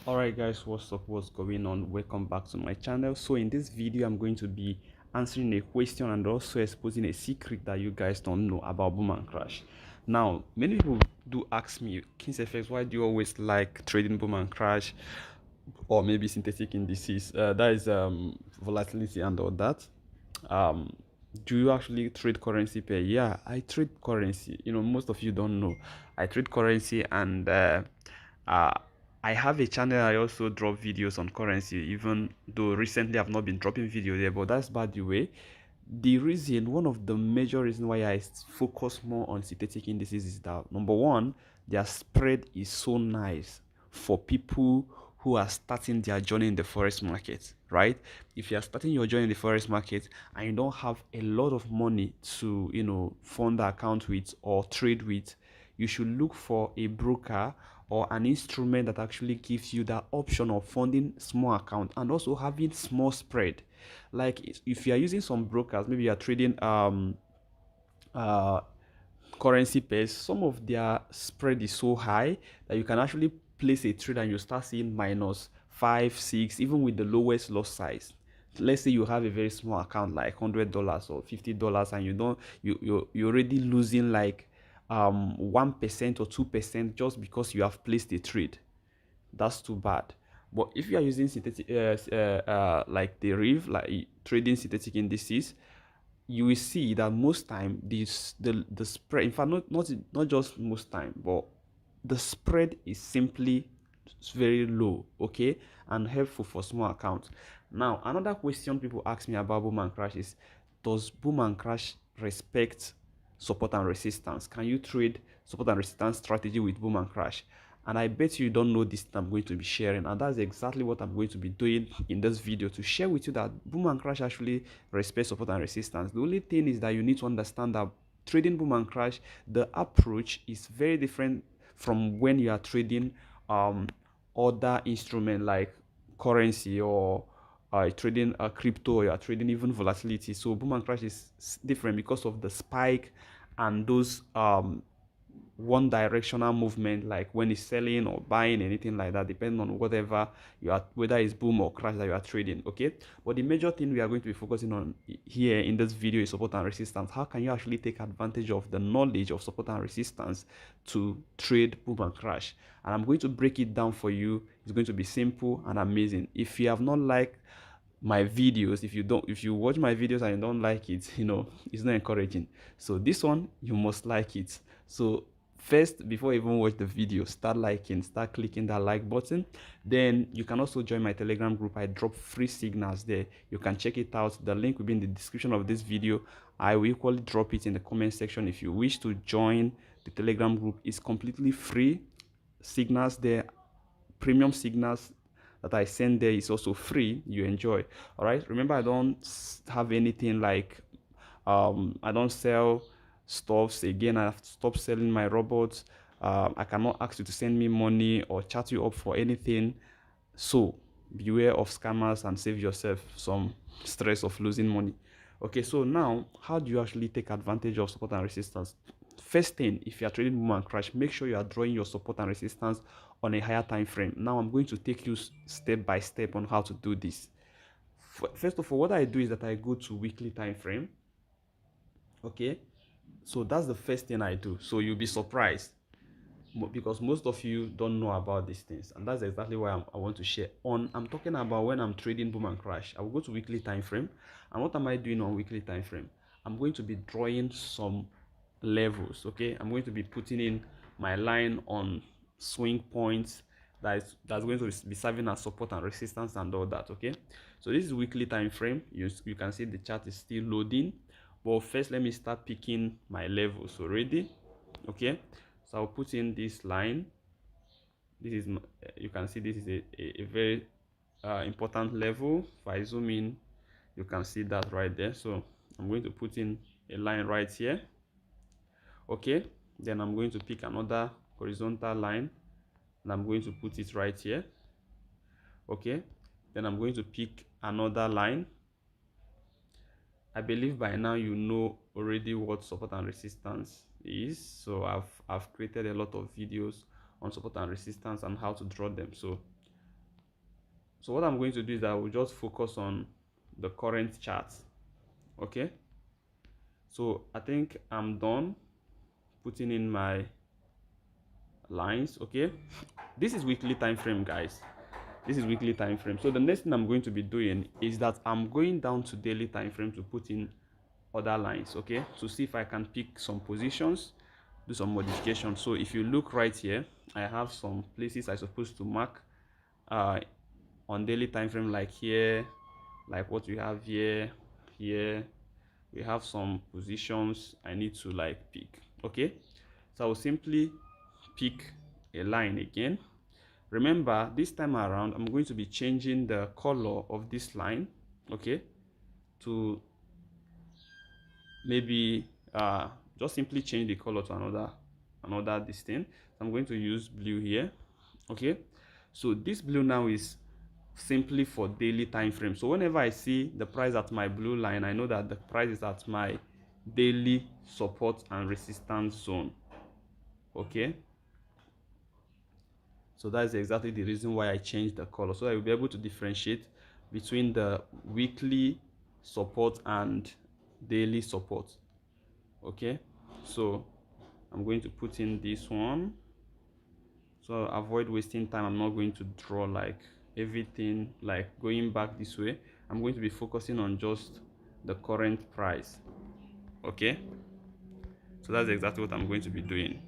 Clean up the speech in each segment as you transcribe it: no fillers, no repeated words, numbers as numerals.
Alright guys, what's up, what's going on? Welcome back to my channel. So in this video I'm going to be answering a question and also exposing a secret that you guys don't know about boom and crash. Now many people do ask me, KingsFX, why do you always like trading boom and crash, or maybe synthetic indices, that is volatility and all that. um do you actually trade currency pair? Yeah, I trade currency. Most of you don't know I trade currency, and uh I have a channel. I also drop videos on currency, even though recently I've not been dropping video there, but that's by the way. One of the major reasons why I focus more on synthetic indices is that, number one, their spread is so nice for people who are starting their journey in the forex market, right? If you are starting your journey in the forex market and you don't have a lot of money to, fund the account with or trade with, you should look for a broker or an instrument that actually gives you that option of funding small account and also having small spread. Like if you are using some brokers, maybe you are trading uh currency pairs, some of their spread is so high that you can actually place a trade and you start seeing minus 5 6, even with the lowest loss size. Let's say you have a very small account like $100 or $50, and you don't you're already losing like 1% or 2% just because you have placed a trade. That's too bad. But if you are using synthetic like the reef, like trading synthetic indices, you will see that most time the spread, in fact, not just most time, but the spread is simply very low, okay, and helpful for small accounts. Now another question people ask me about boom and crash is, does boom and crash respect support and resistance? Can you trade support and resistance strategy with boom and crash? And I bet you don't know this that I'm going to be sharing, and that's exactly what I'm going to be doing in this video, to share with you that boom and crash actually respect support and resistance. The only thing is that you need to understand that trading boom and crash, the approach is very different from when you are trading other instrument like currency, or trading crypto, or you are trading even volatility. So boom and crash is different because of the spike and those one directional movement, like when it's selling or buying, anything like that, depending on whatever you are, whether it's boom or crash that you are trading. Okay, but the major thing we are going to be focusing on here in this video is support and resistance. How can you actually take advantage of the knowledge of support and resistance to trade boom and crash? And I'm going to break it down for you. It's going to be simple and amazing. If you have not liked my videos, if you watch my videos and you don't like it, it's not encouraging. So this one, you must like it. So first, before you even watch the video, start clicking that like button. Then you can also join my Telegram group. I drop free signals there. You can check it out. The link will be in the description of this video. I will equally drop it in the comment section. If you wish to join the Telegram group, it's completely free. Signals there, premium signals that I send there, is also free. You enjoy. All right, remember, I don't have anything like I don't sell stuffs. Again, I've stopped selling my robots. I cannot ask you to send me money or chat you up for anything. So beware of scammers and save yourself some stress of losing money. Okay, so now how do you actually take advantage of support and resistance? First thing, if you are trading boom and crash, make sure you are drawing your support and resistance on a higher time frame. Now I'm going to take you step by step on how to do this. First of all, what I do is that I go to weekly time frame. Okay, so that's the first thing I do. So you'll be surprised, because most of you don't know about these things, and that's exactly why I want to share on. I'm talking about when I'm trading boom and crash, I will go to weekly time frame. And what am I doing on weekly time frame? I'm going to be drawing some levels. Okay, I'm going to be putting in my line on swing points that's going to be serving as support and resistance and all that. Okay, so this is weekly time frame. You can see the chart is still loading, but first let me start picking my levels already. Okay, so I'll put in this line. This is you can see this is a very important level. If I zoom in, you can see that right there. So I'm going to put in a line right here. Okay, then I'm going to pick another horizontal line and I'm going to put it right here. Okay, then I'm going to pick another line. I believe by now you know already what support and resistance is. So I've created a lot of videos on support and resistance and how to draw them. So So what I'm going to do is I will just focus on the current chart. Okay, so I think I'm done putting in my lines. Okay, this is weekly time frame, guys. This is weekly time frame. So the next thing I'm going to be doing is that I'm going down to daily time frame to put in other lines, okay, to see if I can pick some positions, do some modifications. So if you look right here, I have some places I supposed to mark on daily time frame, like here, like what we have here. We have some positions I need to like pick. Okay, so I will simply pick a line again. Remember, this time around I'm going to be changing the color of this line, okay, to maybe just simply change the color to another this thing. So I'm going to use blue here. Okay, so this blue now is simply for daily time frame. So whenever I see the price at my blue line, I know that the price is at my daily support and resistance zone. Okay, so that's exactly the reason why I changed the color, so I will be able to differentiate between the weekly support and daily support. Okay, so I'm going to put in this one. So avoid wasting time, I'm not going to draw like everything like going back this way. I'm going to be focusing on just the current price. Okay, so that's exactly what I'm going to be doing.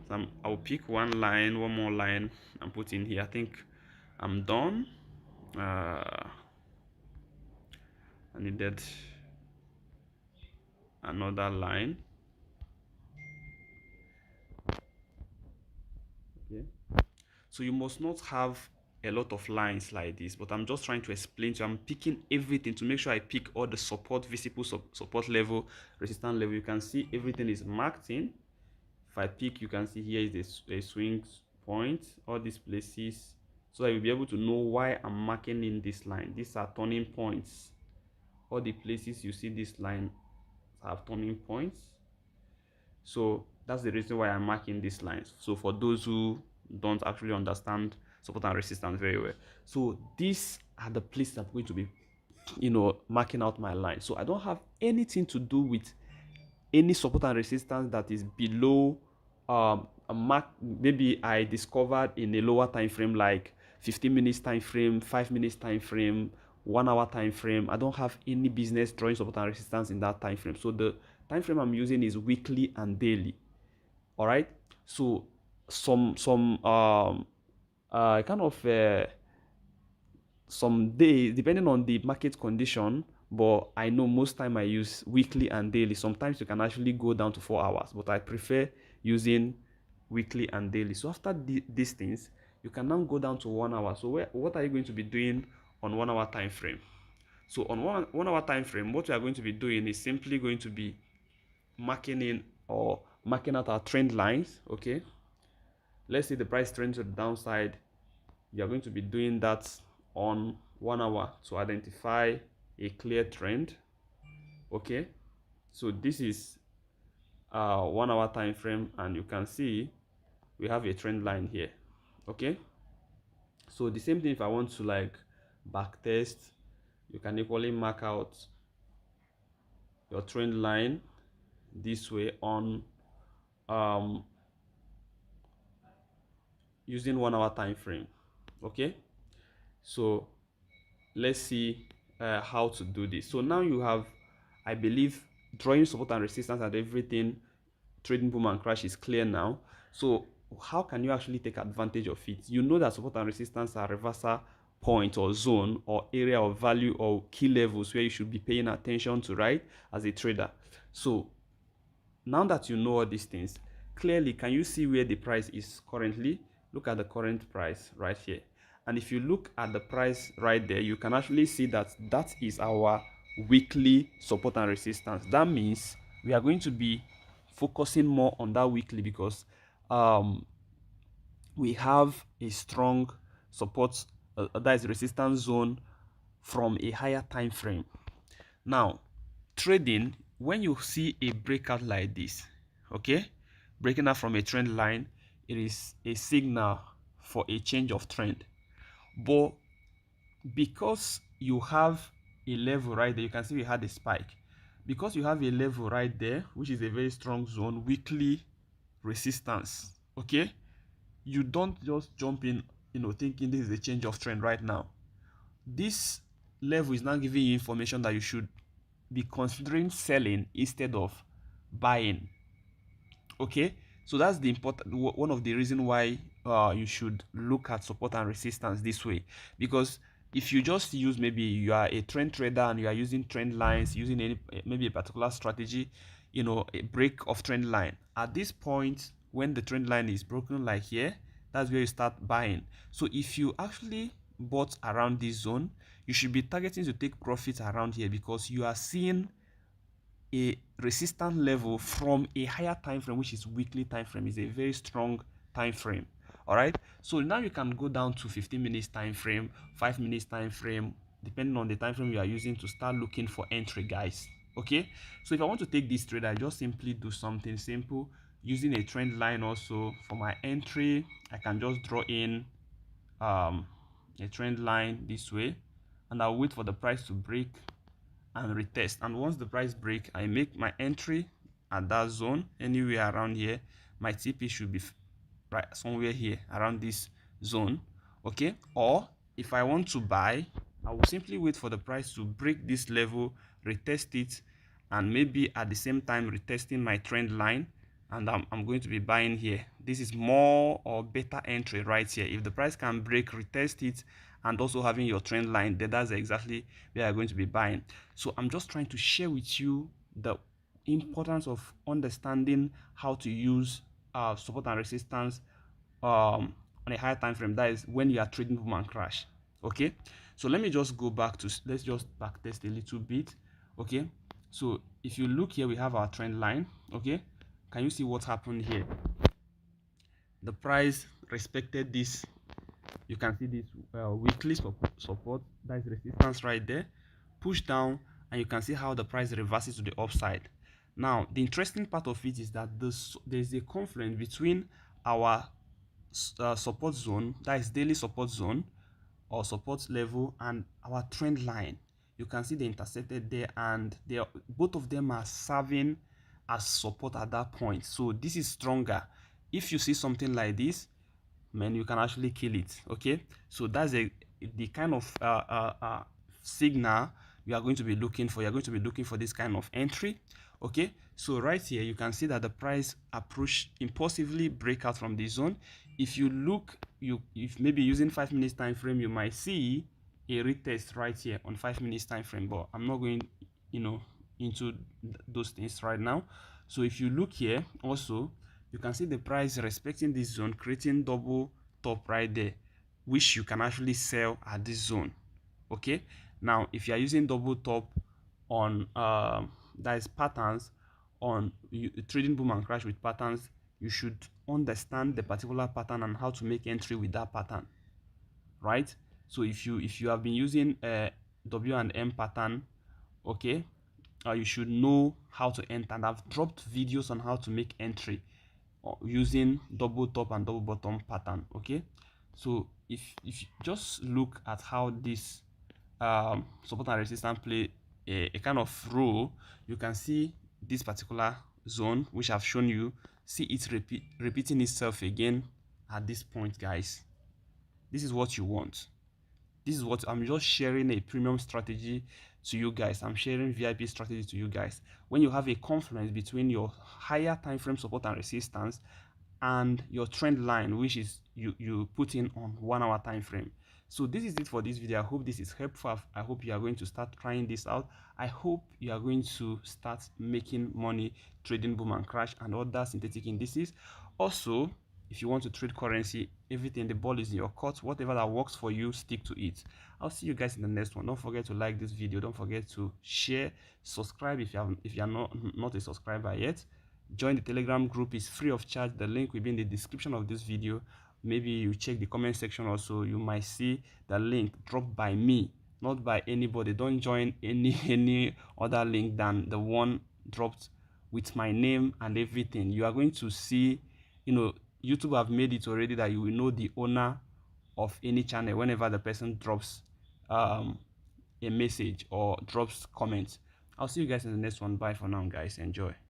So I'll pick one more line and put in here. I think I'm done. I needed another line. Okay, so you must not have a lot of lines like this, but I'm just trying to explain to you. I'm picking everything to make sure I pick all the support, visible support level, resistance level. You can see everything is marked in. If I pick, you can see here is a swing point, all these places, so I will be able to know why I'm marking in this line. These are turning points. All the places you see this line have turning points, so that's the reason why I'm marking these lines. So for those who don't actually understand support and resistance very well, so these are the places I'm going to be marking out my line. So I don't have anything to do with any support and resistance that is below a mark maybe I discovered in a lower time frame, like 15 minutes time frame, 5 minutes time frame, 1 hour time frame. I don't have any business drawing support and resistance in that time frame. So the time frame I'm using is weekly and daily. All right, so some kind of some days depending on the market condition, but I know most time I use weekly and daily. Sometimes you can actually go down to 4 hours, but I prefer using weekly and daily. So after these things, you can now go down to 1 hour. So what are you going to be doing on 1 hour time frame? So on one hour time frame, what we are going to be doing is simply going to be marking in or marking out our trend lines. Okay, let's say the price trend to the downside. You are going to be doing that on 1 hour to identify a clear trend. Okay, so this is 1 hour time frame, and you can see we have a trend line here. Okay, so the same thing, if I want to like back test, you can equally mark out your trend line this way on using 1 hour time frame. Okay, so let's see how to do this. So now you have, I believe, drawing support and resistance and everything, trading boom and crash is clear now. So how can you actually take advantage of it? You know that support and resistance are reversal point or zone or area of value or key levels where you should be paying attention to, right, as a trader. So now that you know all these things clearly, can you see where the price is currently? Look at the current price right here, and if you look at the price right there, you can actually see that that is our weekly support and resistance. That means we are going to be focusing more on that weekly because we have a strong support, that is resistance zone from a higher time frame. Now trading, when you see a breakout like this, okay, breaking out from a trend line, it is a signal for a change of trend. But because you have a level right there, you can see we had a spike. Because you have a level right there, which is a very strong zone, weekly resistance, okay, you don't just jump in, thinking this is a change of trend right now. This level is now giving you information that you should be considering selling instead of buying. Okay, so that's the important one of the reason why you should look at support and resistance this way. Because if you just use, maybe you are a trend trader and you are using trend lines, using any maybe a particular strategy, a break of trend line, at this point when the trend line is broken like here, that's where you start buying. So if you actually bought around this zone, you should be targeting to take profits around here, because you are seeing a resistance level from a higher time frame, which is weekly time frame. Is a very strong time frame. All right, so now you can go down to 15 minutes time frame, 5 minutes time frame, depending on the time frame you are using, to start looking for entry, guys. Okay, so if I want to take this trade, I just simply do something simple using a trend line. Also for my entry, I can just draw in a trend line this way, and I'll wait for the price to break and retest. And once the price break, I make my entry at that zone, anywhere around here. My TP should be right somewhere here around this zone. Okay, or if I want to buy, I will simply wait for the price to break this level, retest it, and maybe at the same time retesting my trend line, and I'm going to be buying here. This is more or better entry right here. If the price can break, retest it, and also having your trend line, then that's exactly where you're going to be buying. So I'm just trying to share with you the importance of understanding how to use support and resistance on a higher time frame. That is when you are trading boom and crash. Okay, so let me just go back to, let's just back test a little bit. Okay, so if you look here, we have our trend line. Okay, can you see what happened here? The price respected this. You can see this weekly support, that is resistance right there, push down, and you can see how the price reverses to the upside. Now the interesting part of it is that there's a confluence between our support zone, that is daily support zone or support level, and our trend line. You can see they intersected there, and both of them are serving as support at that point. So this is stronger. If you see something like this, man, you can actually kill it. Okay, so that's the kind of signal you are going to be looking for. You're going to be looking for this kind of entry. Okay, so right here you can see that the price approach impulsively break out from the zone. If you look, if maybe using 5 minutes time frame, you might see a retest right here on 5 minutes time frame, but I'm not going into those things right now. So if you look here also, you can see the price respecting this zone, creating double top right there, which you can actually sell at this zone. Okay, now if you are using double top on that is patterns, on trading boom and crash with patterns, you should understand the particular pattern and how to make entry with that pattern, right? So if you have been using W and M pattern, okay, you should know how to enter, and I've dropped videos on how to make entry using double top and double bottom pattern. Okay, so if you just look at how this support and resistance play a kind of role, you can see this particular zone which I've shown you, see it repeating itself again at this point, guys. This is what you want. This is what I'm just sharing, a premium strategy to you guys. I'm sharing VIP strategy to you guys. When you have a confluence between your higher time frame support and resistance and your trend line, which is you put in on 1 hour time frame. So this is it for this video. I hope this is helpful. I hope you are going to start trying this out. I hope you are going to start making money trading boom and crash and other synthetic indices. Also, if you want to trade currency, everything, the ball is in your court. Whatever that works for you, stick to it. I'll see you guys in the next one. Don't forget to like this video. Don't forget to share, subscribe if you are not a subscriber yet. Join the Telegram group. Is free of charge. The link will be in the description of this video. Maybe you check the comment section also, you might see the link dropped by me, not by anybody. Don't join any other link than the one dropped with my name and everything. You are going to see, YouTube have made it already that you will know the owner of any channel whenever the person drops a message or drops comments. I'll see you guys in the next one. Bye for now, guys. Enjoy.